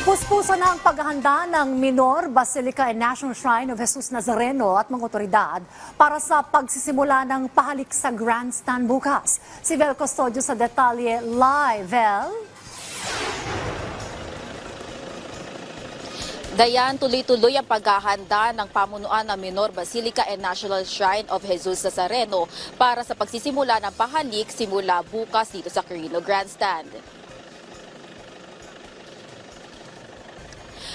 Puspusan na ang paghahanda ng Minor Basilica and National Shrine of Jesus Nazareno at mga otoridad para sa pagsisimula ng pahalik sa grandstand bukas. Si Vel Custodio sa detalye live. Vel? Dayan, tuloy-tuloy ang paghahanda ng pamunuan ng Minor Basilica and National Shrine of Jesus Nazareno para sa pagsisimula ng pahalik simula bukas dito sa Quirino Grandstand.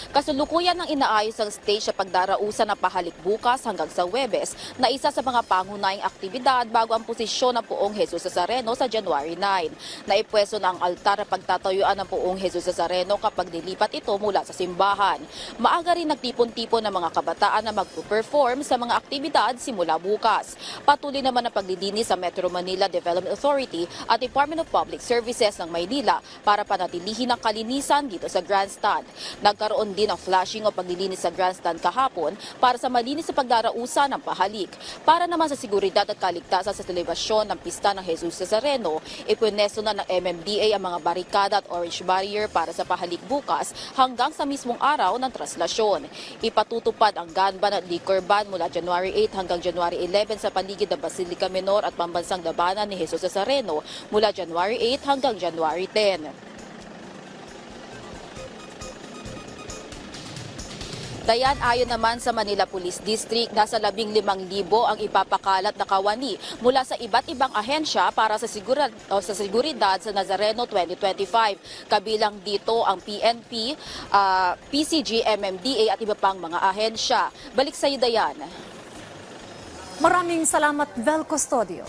Kasalukuyan ng inaayos ang stage sa pagdarausan ng pahalik bukas hanggang sa Huwebes na isa sa mga pangunahing aktibidad bago ang posisyon ng Poong Jesus Nazareno sa January 9. Naipwesto na ang altar at pagtatayuan ng Poong Jesus Nazareno kapag nilipat ito mula sa simbahan. Maaga rin nagtipon-tipon ng mga kabataan na mag-perform sa mga aktibidad simula bukas. Patuloy naman ang paglilinis sa Metro Manila Development Authority at Department of Public Services ng Maynila para panatilihin ang kalinisan dito sa grandstand. Nagkaroon din ang flashing o paglilinis sa grandstand kahapon para sa malinis sa pagdarausan ng pahalik. Para naman sa seguridad at kaligtasan sa selebasyon ng pista ng Jesus Nazareno, ipwinesto na ng MMDA ang mga barikada at orange barrier para sa pahalik bukas hanggang sa mismong araw ng traslasyon. Ipatutupad ang gun ban at liquor ban mula January 8 hanggang January 11 sa paligid ng Basilica Minor at pambansang labanan ni Jesus Nazareno mula January 8 hanggang January 10. Dayan, ayon naman sa Manila Police District, nasa 15,000 ang ipapakalat na kawani mula sa iba't ibang ahensya para sa seguridad sa Nazareno 2025. Kabilang dito ang PNP, PCG, MMDA at iba pang mga ahensya. Balik sa iyo, Dayan. Maraming salamat, Vel Custodio.